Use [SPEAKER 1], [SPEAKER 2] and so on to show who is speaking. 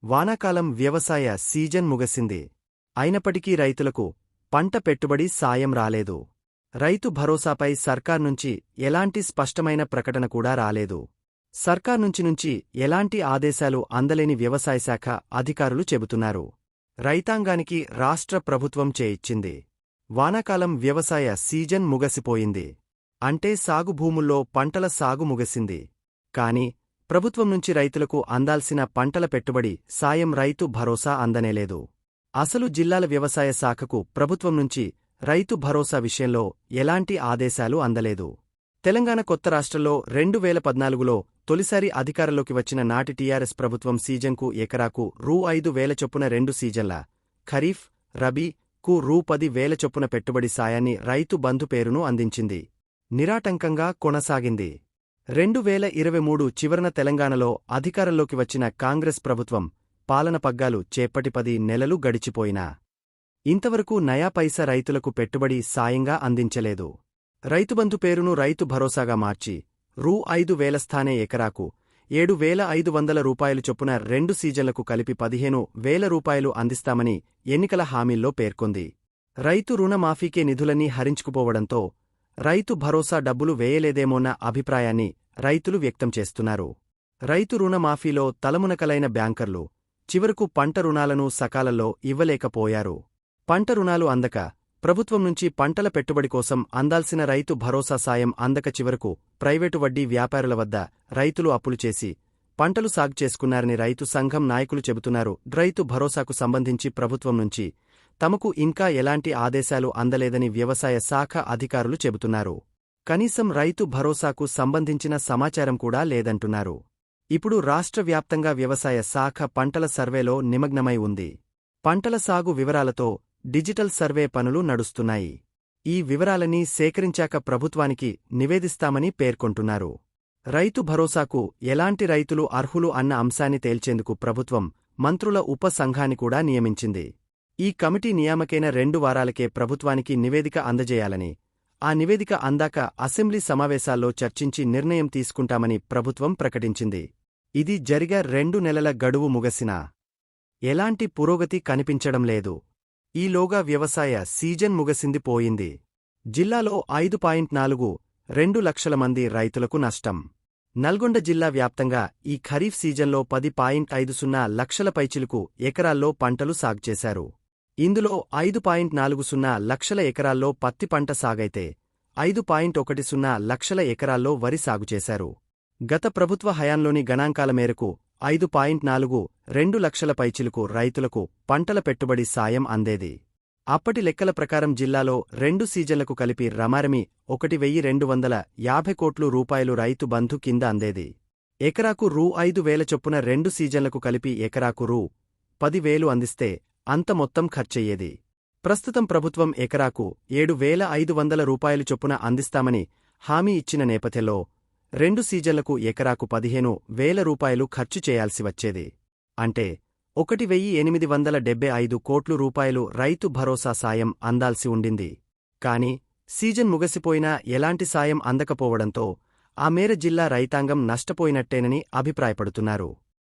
[SPEAKER 1] వానాకాలం వ్యవసాయ సీజన్ ముగిసింది. అయినప్పటికీ రైతులకు పంట పెట్టుబడి సాయం రాలేదు. రైతు భరోసాపై సర్కార్నుంచి ఎలాంటి స్పష్టమైన ప్రకటన కూడా రాలేదు. సర్కార్నుంచి ఎలాంటి ఆదేశాలు అందలేని వ్యవసాయశాఖ అధికారులు చెబుతున్నారు. రైతాంగానికి రాష్ట్ర ప్రభుత్వం చేయిచ్చింది. వానాకాలం వ్యవసాయ సీజన్ ముగసిపోయింది. అంటే సాగు భూముల్లో పంటల సాగు ముగిసింది. కాని ప్రభుత్వం నుంచి రైతులకు అందాల్సిన పంటల పెట్టుబడి సాయం రైతు భరోసా అందనేలేదు. అసలు జిల్లాల వ్యవసాయ శాఖకు ప్రభుత్వం నుంచి రైతు భరోసా విషయంలో ఎలాంటి ఆదేశాలు అందలేదు. తెలంగాణ కొత్త రాష్ట్రంలో 2014లో తొలిసారి అధికారంలోకి వచ్చిన నాటి టీఆర్ఎస్ ప్రభుత్వం సీజన్కు ఎకరాకు రూ.5,000 చొప్పున 2 సీజన్ల ఖరీఫ్, రబీ కు రూ.10,000 చొప్పున పెట్టుబడి సాయాన్ని రైతు బంధు పేరును అందించింది. నిరాటంకంగా కొనసాగింది. 2023 చివరన తెలంగాణలో అధికారంలోకి వచ్చిన కాంగ్రెస్ ప్రభుత్వం పాలన పగ్గాలు చేపట్టి 10 నెలలు గడిచిపోయినా ఇంతవరకు నయా పైసా రైతులకు పెట్టుబడి సాయంగా అందించలేదు. రైతుబంధు పేరును రైతు భరోసాగా మార్చి రూ.5,000 స్థానే ఎకరాకు రూ.7,500 చొప్పున 2 సీజన్లకు కలిపి రూ.15,000 అందిస్తామని ఎన్నికల హామీల్లో పేర్కొంది. రైతు రుణమాఫీకే నిధులన్నీ హరించుకుపోవడంతో రైతు భరోసా డబ్బులు వేయలేదేమోన్న అభిప్రాయాన్ని రైతులు వ్యక్తం చేస్తున్నారు. రైతు రుణమాఫీలో తలమునకలైన బ్యాంకర్లు చివరకు పంట రుణాలను సకాలంలో ఇవ్వలేకపోయారు. పంట రుణాలు అందక ప్రభుత్వం నుంచి పంటల పెట్టుబడి కోసం అందాల్సిన రైతు భరోసా సాయం అందక చివరకు ప్రైవేటు వడ్డీ వ్యాపారుల వద్ద రైతులు అప్పులు చేసి పంటలు సాగు చేసుకున్నారని రైతు సంఘం నాయకులు చెబుతున్నారు. రైతు భరోసాకు సంబంధించి ప్రభుత్వం నుంచి తమకు ఇంకా ఎలాంటి ఆదేశాలు అందలేదని వ్యవసాయ శాఖ అధికారులు చెబుతున్నారు. కనీసం రైతు భరోసాకు సంబంధించిన సమాచారం కూడా లేదంటున్నారు. ఇప్పుడు రాష్ట్ర వ్యాప్తంగా వ్యవసాయ శాఖ పంటల సర్వేలో నిమగ్నమై ఉంది. పంటల సాగు వివరాలతో డిజిటల్ సర్వే పనులు నడుస్తున్నాయి. ఈ వివరాలన్నీ సేకరించాక ప్రభుత్వానికి నివేదిస్తామని పేర్కొంటున్నారు. రైతు భరోసాకు ఎలాంటి రైతులు అర్హులు అన్న అంశాన్ని తేల్చేందుకు ప్రభుత్వం మంత్రుల ఉప సంఘాన్ని కూడా నియమించింది. ఈ కమిటీ నియామకైన 2 వారాలకే ప్రభుత్వానికి నివేదిక అందజేయాలని, ఆ నివేదిక అందాక అసెంబ్లీ సమావేశాల్లో చర్చించి నిర్ణయం తీసుకుంటామని ప్రభుత్వం ప్రకటించింది. ఇది జరిగా 2 నెలల గడువు ముగసినా ఎలాంటి పురోగతి కనిపించడం లేదు. ఈలోగా వ్యవసాయ సీజన్ ముగసింది పోయింది. జిల్లాలో 5.42 లక్షల మంది రైతులకు నష్టం. నల్గొండ జిల్లా వ్యాప్తంగా ఈ ఖరీఫ్ సీజన్లో 10.50 లక్షల పైచిలుకు ఎకరాల్లో పంటలు సాగుచేశారు. ఇందులో 5.40 లక్షల ఎకరాల్లో పత్తి పంట సాగైతే 5.10 లక్షల ఎకరాల్లో వరి సాగుచేశారు. గత ప్రభుత్వ హయాంలోని గణాంకాల మేరకు 5.42 లక్షల పైచిలుకు రైతులకు పంటల పెట్టుబడి సాయం అందేది. అప్పటి లెక్కల ప్రకారం జిల్లాలో 2 సీజన్లకు కలిపి రమారమి 1,250 కోట్ల రూపాయలు రైతు బంధు కింద అందేది. ఎకరాకు రూ.5,000 చొప్పున 2 సీజన్లకు కలిపి ఎకరాకు రూ.10,000 అందిస్తే అంత మొత్తం ఖర్చయ్యేది. ప్రస్తుతం ప్రభుత్వం ఎకరాకు రూ.7,500 చొప్పున అందిస్తామని హామీ ఇచ్చిన నేపథ్యంలో 2 సీజన్లకు ఎకరాకు రూ.15,000 ఖర్చు చేయాల్సి వచ్చేది. అంటే 1,875 కోట్ల రూపాయలు రైతు భరోసా సాయం అందాల్సి ఉండింది. కాని సీజన్ ముగసిపోయినా ఎలాంటి సాయం అందకపోవడంతో ఆ మేర జిల్లా రైతాంగం నష్టపోయినట్టేనని అభిప్రాయపడుతున్నారు.